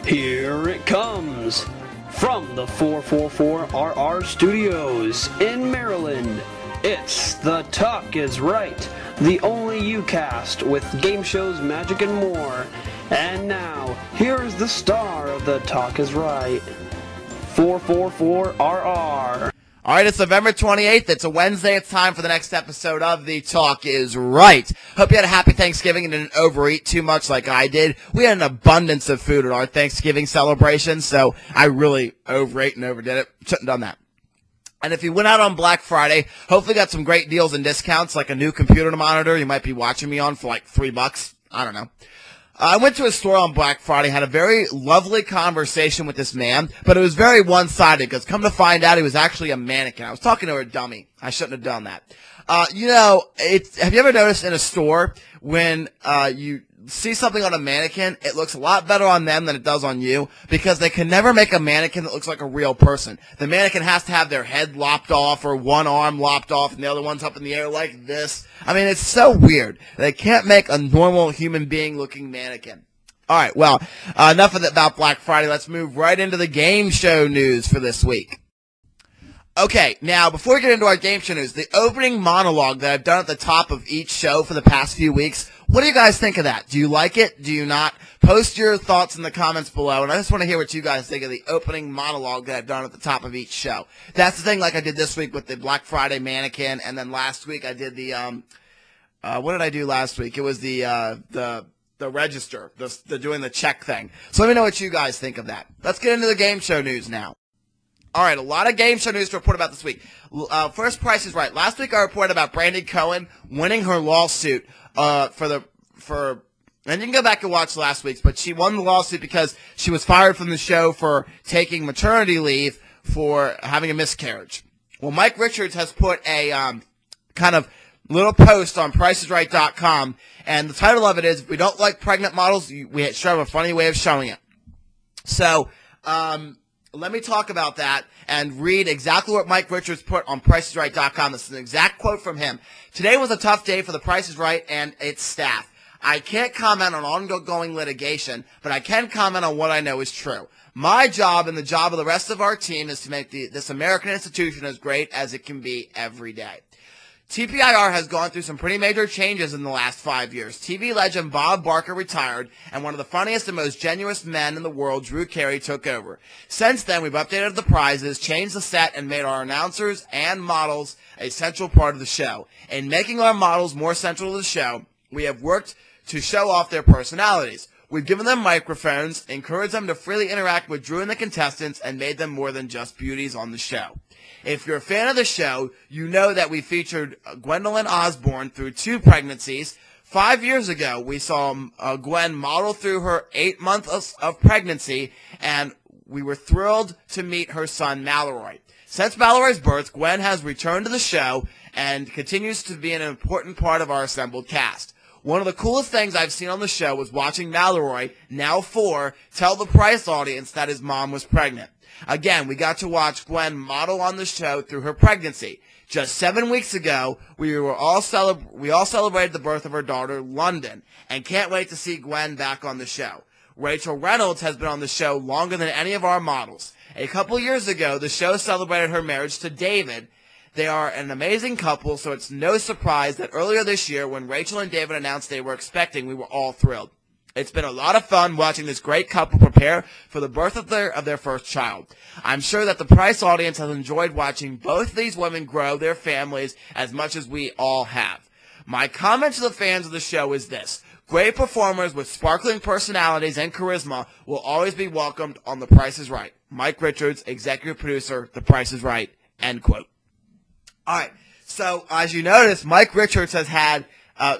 Here it comes from the 444RR Studios in Maryland. It's The Talk Is Right, the only UCast with game shows, magic, and more. And now, here's the star of The Talk Is Right, 444RR. All right, it's November 28th. It's a Wednesday. It's time for the next episode of The Talk Is Right. Hope you had a happy Thanksgiving and didn't overeat too much like I did. We had an abundance of food at our Thanksgiving celebration, so I really overate and overdid it. Shouldn't have done that. And if you went out on Black Friday, hopefully got some great deals and discounts, like a new computer monitor you might be watching me on for like $3. I don't know. I went to a store on Black Friday, had a very lovely conversation with this man, but it was very one-sided because come to find out he was actually a mannequin. I was talking to a dummy. I shouldn't have done that. Have you ever noticed in a store when you see something on a mannequin, it looks a lot better on them than it does on you because they can never make a mannequin that looks like a real person. The mannequin has to have their head lopped off or one arm lopped off and the other one's up in the air like this. I mean, it's so weird. They can't make a normal human being looking mannequin. All right, well, enough of that about Black Friday. Let's move right into the game show news for this week. Okay, now, before we get into our game show news, the opening monologue that I've done at the top of each show for the past few weeks, what do you guys think of that? Do you like it? Do you not? Post your thoughts in the comments below, and I just want to hear what you guys think of the opening monologue that I've done at the top of each show. That's the thing like I did this week with the Black Friday mannequin, and then last week I did the, what did I do last week? It was the register, the doing the check thing. So let me know what you guys think of that. Let's get into the game show news now. All right, a lot of game show news to report about this week. First, Price is Right. Last week I reported about Brandy Cohen winning her lawsuit and you can go back and watch last week's, but she won the lawsuit because she was fired from the show for taking maternity leave for having a miscarriage. Well, Mike Richards has put a kind of little post on PricesRight.com, and the title of it is, "If we don't like pregnant models, we should have a funny way of showing it." So, let me talk about that and read exactly what Mike Richards put on PricesRight.com. This is an exact quote from him. "Today was a tough day for the Price is Right and its staff. I can't comment on ongoing litigation, but I can comment on what I know is true. My job and the job of the rest of our team is to make this American institution as great as it can be every day." TPIR has gone through some pretty major changes in the last 5 years. TV legend Bob Barker retired, and one of the funniest and most genuine men in the world, Drew Carey, took over. Since then, we've updated the prizes, changed the set, and made our announcers and models a central part of the show. In making our models more central to the show, we have worked to show off their personalities. We've given them microphones, encouraged them to freely interact with Drew and the contestants, and made them more than just beauties on the show. If you're a fan of the show, you know that we featured Gwendolyn Osborne through 2 pregnancies. 5 years ago, we saw Gwen model through her 8 months of pregnancy, and we were thrilled to meet her son, Mallory. Since Mallory's birth, Gwen has returned to the show and continues to be an important part of our assembled cast. One of the coolest things I've seen on the show was watching Mallory, now 4, tell the Price audience that his mom was pregnant. Again, we got to watch Gwen model on the show through her pregnancy. Just 7 weeks ago, we all celebrated the birth of her daughter, London, and can't wait to see Gwen back on the show. Rachel Reynolds has been on the show longer than any of our models. A couple years ago, the show celebrated her marriage to David. They are an amazing couple, so it's no surprise that earlier this year, when Rachel and David announced they were expecting, we were all thrilled. It's been a lot of fun watching this great couple prepare for the birth of their first child. I'm sure that the Price audience has enjoyed watching both these women grow their families as much as we all have. My comment to the fans of the show is this: great performers with sparkling personalities and charisma will always be welcomed on The Price is Right. Mike Richards, executive producer, The Price is Right, end quote. All right, so as you notice, Mike Richards has had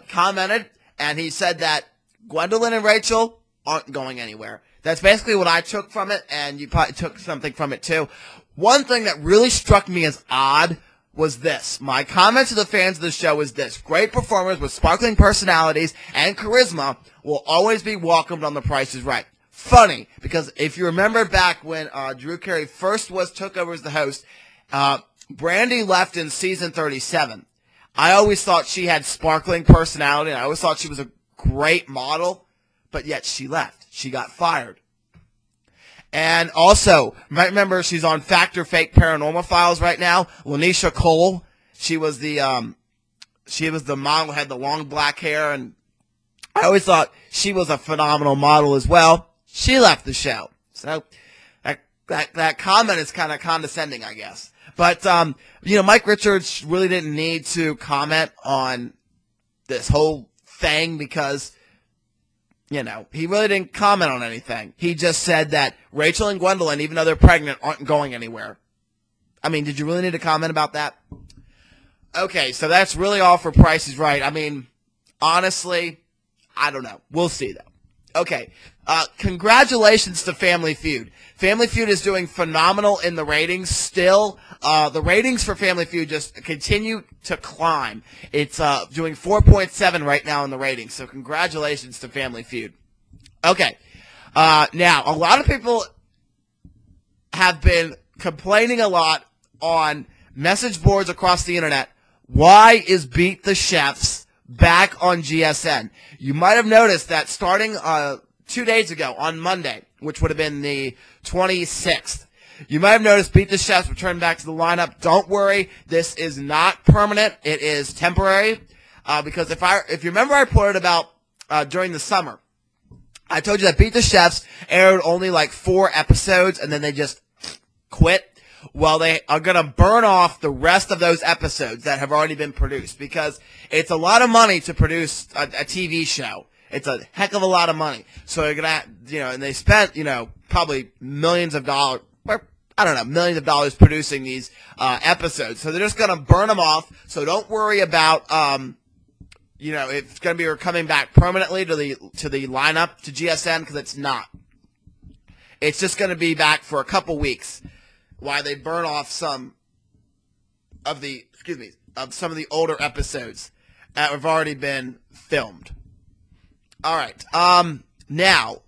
commented, and he said that Gwendolyn and Rachel aren't going anywhere. That's basically what I took from it, and you probably took something from it too. One thing that really struck me as odd was this. My comment to the fans of the show is this: great performers with sparkling personalities and charisma will always be welcomed on The Price is Right. Funny, because if you remember back when Drew Carey first took over as the host, Brandy left in season 37. I always thought she had sparkling personality, and I always thought she was a great model, but yet she left. She got fired. And also, you might remember she's on Fact or Fake Paranormal Files right now. Lanisha Cole. She was the model, had the long black hair, and I always thought she was a phenomenal model as well. She left the show. So that comment is kind of condescending, I guess. But, Mike Richards really didn't need to comment on this whole thing because, he really didn't comment on anything. He just said that Rachel and Gwendolyn, even though they're pregnant, aren't going anywhere. I mean, did you really need to comment about that? Okay, so that's really all for Price is Right. I mean, honestly, I don't know. We'll see, though. Okay, congratulations to Family Feud. Family Feud is doing phenomenal in the ratings still. The ratings for Family Feud just continue to climb. It's doing 4.7 right now in the ratings, so congratulations to Family Feud. Okay, now, a lot of people have been complaining a lot on message boards across the internet. Why is Beat the Chefs back on GSN? You might have noticed that starting 2 days ago on Monday, which would have been the 26th, you might have noticed Beat the Chefs returned back to the lineup. Don't worry, this is not permanent. It is temporary. Because if you remember, I reported about during the summer, I told you that Beat the Chefs aired only like 4 episodes and then they just quit. Well, they are going to burn off the rest of those episodes that have already been produced because it's a lot of money to produce a TV show. It's a heck of a lot of money. So they're going to, and they spent, probably millions of dollars producing these episodes. So they're just going to burn them off. So don't worry about, if it's going to be coming back permanently to the lineup, to GSN, because it's not. It's just going to be back for a couple weeks while they burn off some of the older episodes that have already been filmed. All right. Now,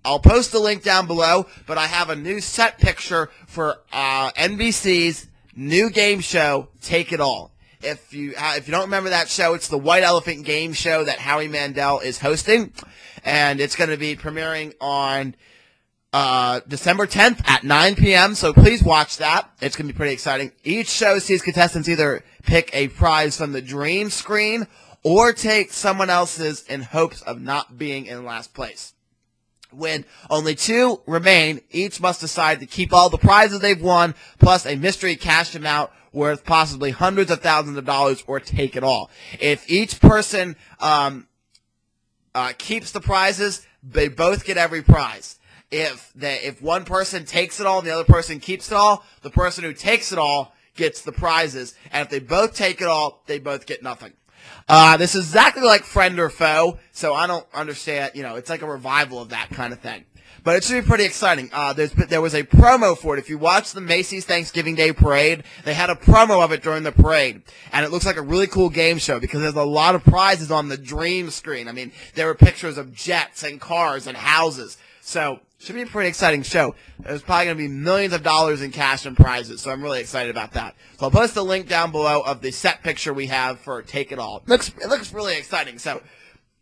I'll post the link down below, but I have a new set picture for NBC's new game show, Take It All. If you don't remember that show, it's the White Elephant game show that Howie Mandel is hosting, and it's going to be premiering on December 10th at 9 p.m., so please watch that. It's going to be pretty exciting. Each show sees contestants either pick a prize from the dream screen or take someone else's in hopes of not being in last place. When only 2 remain, each must decide to keep all the prizes they've won, plus a mystery cash amount worth possibly hundreds of thousands of dollars, or take it all. If each person keeps the prizes, they both get every prize. If one person takes it all and the other person keeps it all, the person who takes it all gets the prizes. And if they both take it all, they both get nothing. This is exactly like Friend or Foe, so I don't understand, it's like a revival of that kind of thing. But it should be pretty exciting. There was a promo for it. If you watch the Macy's Thanksgiving Day Parade, they had a promo of it during the parade. And it looks like a really cool game show because there's a lot of prizes on the dream screen. I mean, there were pictures of jets and cars and houses. So, should be a pretty exciting show. There's probably going to be millions of dollars in cash and prizes, so I'm really excited about that. So I'll post the link down below of the set picture we have for Take It All. It looks really exciting. So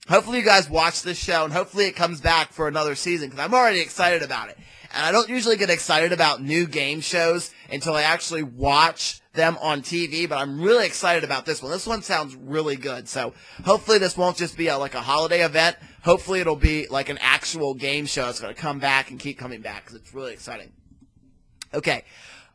hopefully you guys watch this show, and hopefully it comes back for another season, because I'm already excited about it. And I don't usually get excited about new game shows until I actually watch them on TV, but I'm really excited about this one. This one sounds really good. So hopefully this won't just be like a holiday event. Hopefully it'll be like an actual game show that's going to come back and keep coming back because it's really exciting. Okay.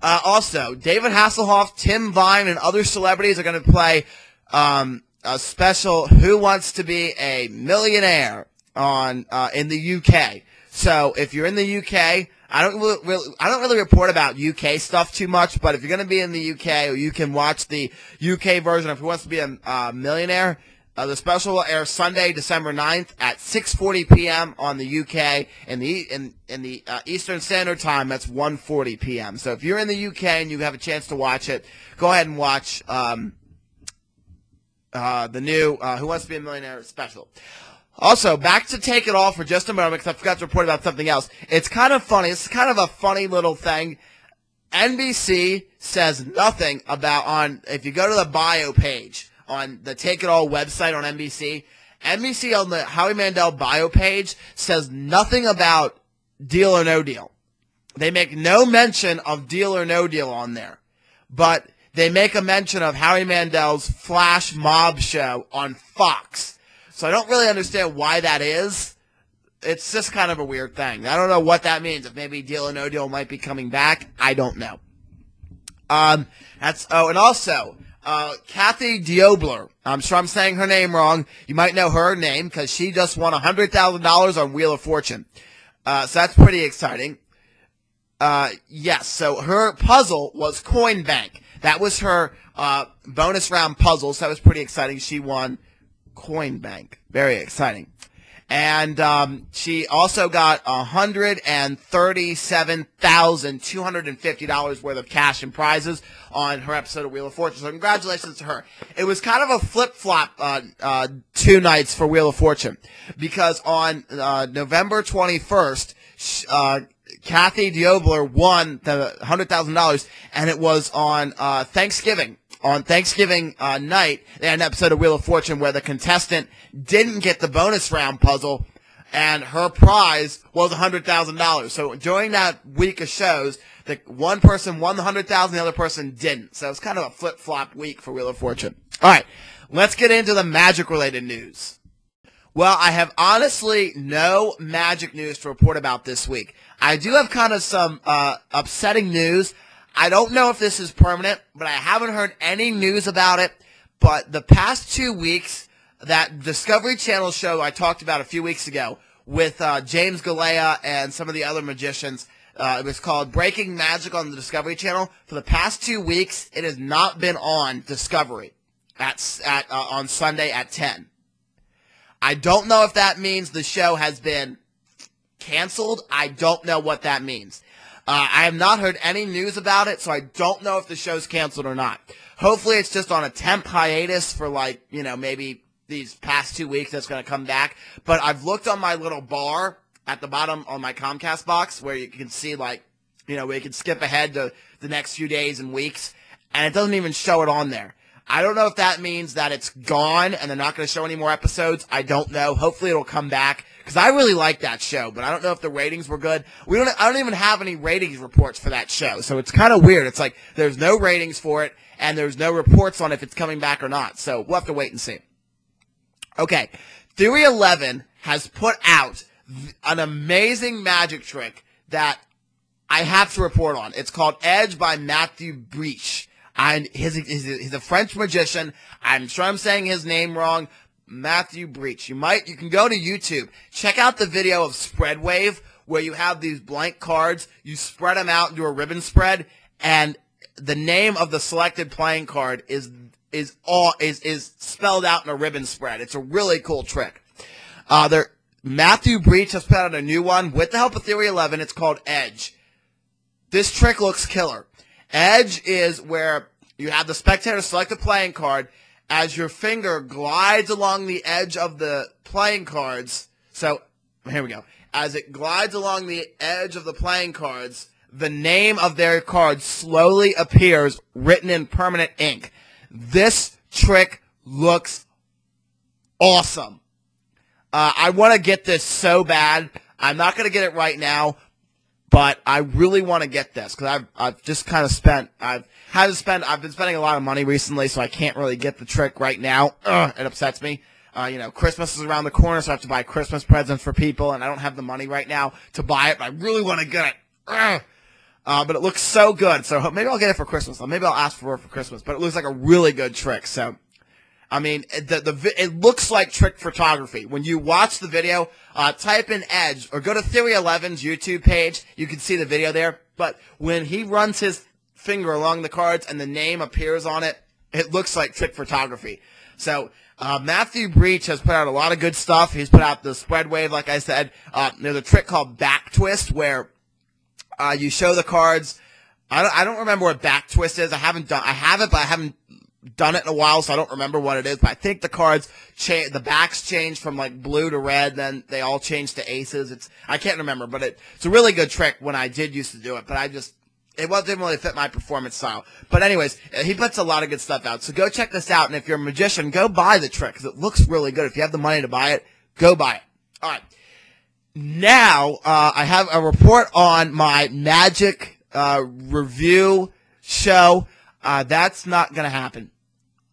Also, David Hasselhoff, Tim Vine, and other celebrities are going to play a special Who Wants to Be a Millionaire in the UK. So if you're in the UK, I don't really report about UK stuff too much, but if you're going to be in the UK, or you can watch the UK version of Who Wants to Be a Millionaire, the special will air Sunday, December 9th at 6:40 p.m. on the UK. In the Eastern Standard Time, that's 1:40 p.m. So if you're in the UK and you have a chance to watch it, go ahead and watch the new Who Wants to Be a Millionaire special. Also, back to Take It All for just a moment, because I forgot to report about something else. It's kind of funny. It's kind of a funny little thing. NBC says nothing about if you go to the bio page on the Take It All website on NBC on the Howie Mandel bio page says nothing about Deal or No Deal. they make no mention of Deal or No Deal on there, but they make a mention of Howie Mandel's Flash Mob show on Fox. So I don't really understand why that is. It's just kind of a weird thing. I don't know what that means. If maybe Deal or No Deal might be coming back, I don't know. And also, Kathy Diobler. I'm sure I'm saying her name wrong. You might know her name because she just won $100,000 on Wheel of Fortune. So that's pretty exciting. Yes, so her puzzle was Coin Bank. That was her bonus round puzzle, so that was pretty exciting. She won Coin Bank. Very exciting. And she also got $137,250 worth of cash and prizes on her episode of Wheel of Fortune. So congratulations to her. It was kind of a flip-flop 2 nights for Wheel of Fortune because on November 21st, Kathy Diobler won the $100,000, and it was on Thanksgiving. On Thanksgiving night, they had an episode of Wheel of Fortune where the contestant didn't get the bonus round puzzle, and her prize was $100,000. So during that week of shows, the one person won the $100,000, the other person didn't. So it's kind of a flip-flop week for Wheel of Fortune. All right, let's get into the magic-related news. Well, I have honestly no magic news to report about this week. I do have kind of some upsetting news. I don't know if this is permanent, but I haven't heard any news about it. But the past 2 weeks, that Discovery Channel show I talked about a few weeks ago with James Galea and some of the other magicians, it was called Breaking Magic on the Discovery Channel. For the past 2 weeks, it has not been on Discovery on Sunday at 10. I don't know if that means the show has been canceled. I don't know what that means. I have not heard any news about it, so I don't know if the show's canceled or not. Hopefully it's just on a temp hiatus for maybe these past 2 weeks that's going to come back. But I've looked on my little bar at the bottom on my Comcast box where you can see where you can skip ahead to the next few days and weeks, and it doesn't even show it on there. I don't know if that means that it's gone and they're not going to show any more episodes. I don't know. Hopefully it'll come back because I really like that show, but I don't know if the ratings were good. I don't even have any ratings reports for that show, so it's kind of weird. It's like there's no ratings for it and there's no reports on if it's coming back or not, so we'll have to wait and see. Okay, Theory 11 has put out an amazing magic trick that I have to report on. It's called Edge by Matthew Breach. And he's a French magician. I'm sure I'm saying his name wrong. Matthew Breach. You can go to YouTube. Check out the video of Spread Wave where you have these blank cards. You spread them out and do a ribbon spread, and the name of the selected playing card is spelled out in a ribbon spread. It's a really cool trick. Matthew Breach has put out a new one with the help of Theory 11. It's called Edge. This trick looks killer. Edge is where you have the spectator select a playing card as your finger glides along the edge of the playing cards. So, here we go. As it glides along the edge of the playing cards, the name of their card slowly appears written in permanent ink. This trick looks awesome. I want to get this so bad. I'm not going to get it right now, but I really want to get this because I've just kind of I've been spending a lot of money recently, so I can't really get the trick right now. It upsets me. Christmas is around the corner, so I have to buy Christmas presents for people, and I don't have the money right now to buy it, but I really want to get it. But it looks so good, so maybe I'll get it for Christmas. Maybe I'll ask for it for Christmas, but it looks like a really good trick, so. I mean, it looks like trick photography. When you watch the video, type in Edge or go to Theory 11's YouTube page. You can see the video there. But when he runs his finger along the cards and the name appears on it, it looks like trick photography. So Matthew Breach has put out a lot of good stuff. He's put out the Spread Wave, like I said. There's a trick called Back Twist where you show the cards. I don't remember what Back Twist is. I have it, but I haven't done it in a while, so I don't remember what it is, but I think the cards the backs change from like blue to red, then they all change to aces. I can't remember, but it's a really good trick when I did used to do it, but it didn't really fit my performance style. But anyways, he puts a lot of good stuff out, so go check this out, and if you're a magician, go buy the trick, because it looks really good. If you have the money to buy it, go buy it. Alright. now I have a report on my Magic review show. That's not going to happen.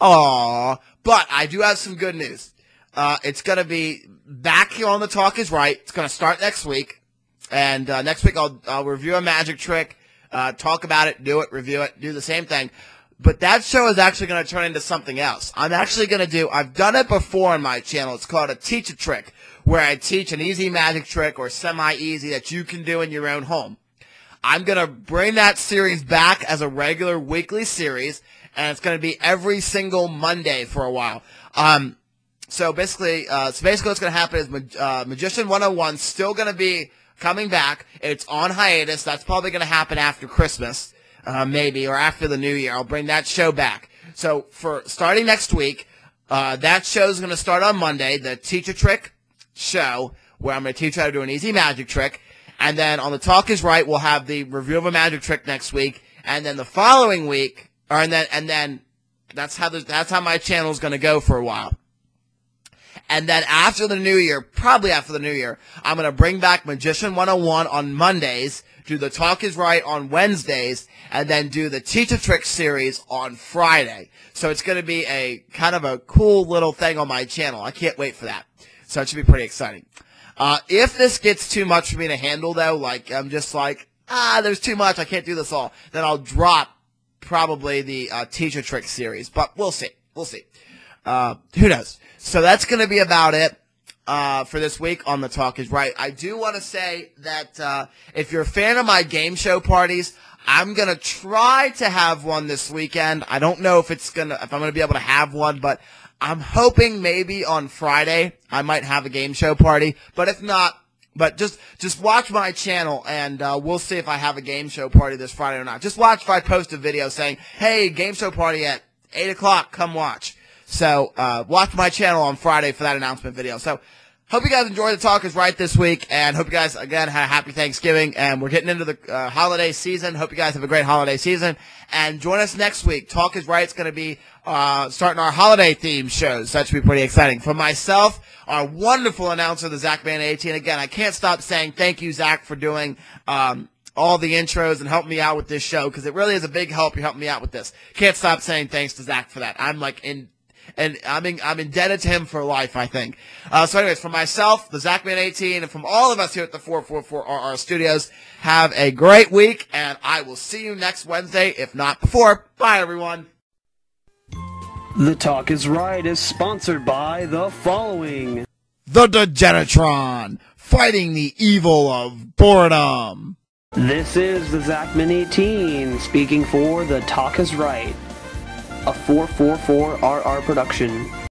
Aww. But I do have some good news. It's going to be back here on The Talk is Right. It's going to start next week. And next week I'll review a magic trick, talk about it, do it, review it, do the same thing. But that show is actually going to turn into something else. I'm actually going to do, I've done it before on my channel. It's called a Teach a Trick, where I teach an easy magic trick or semi-easy that you can do in your own home. I'm going to bring that series back as a regular weekly series, and it's going to be every single Monday for a while. So basically what's going to happen is Magician 101 still going to be coming back. It's on hiatus. That's probably going to happen after Christmas, maybe, or after the New Year. I'll bring that show back. So for starting next week, that show is going to start on Monday, the Teach a Trick show, where I'm going to teach you how to do an easy magic trick. And then on The Talk is Right, we'll have the review of a magic trick next week. And then the following week, and then that's how my channel is going to go for a while. And then after the New Year, probably after the New Year, I'm going to bring back Magician 101 on Mondays, do The Talk is Right on Wednesdays, and then do the Teach a Trick series on Friday. So it's going to be a kind of a cool little thing on my channel. I can't wait for that. So it should be pretty exciting. If this gets too much for me to handle, though, like I'm just like, there's too much, I can't do this all, then I'll drop probably the Teach a Trick series. But we'll see. We'll see. Who knows? So that's going to be about it for this week on The Talk is Right. I do want to say that if you're a fan of my game show parties, I'm going to try to have one this weekend. I don't know if I'm going to be able to have one, but I'm hoping maybe on Friday I might have a game show party. But if not, but just watch my channel and we'll see if I have a game show party this Friday or not. Just watch if I post a video saying, hey, game show party at 8 o'clock, come watch. So watch my channel on Friday for that announcement video. So hope you guys enjoyed The Talk is Right this week, and hope you guys, again, had a happy Thanksgiving, and we're getting into the holiday season. Hope you guys have a great holiday season, and join us next week. Talk is Right is going to be starting our holiday theme shows. So that should be pretty exciting. For myself, our wonderful announcer, the ZachMan18, again, I can't stop saying thank you, Zach, for doing all the intros and helping me out with this show, because it really is a big help. You're helping me out with this. Can't stop saying thanks to Zach for that. I'm indebted to him for life, I think. So anyways, from myself, the ZachMan18, and from all of us here at the 444RR Studios, have a great week, and I will see you next Wednesday, if not before. Bye, everyone. The Talk is Right is sponsored by the following. The Degenitron, fighting the evil of boredom. This is the ZachMan18 speaking for The Talk is Right, a 444RR production.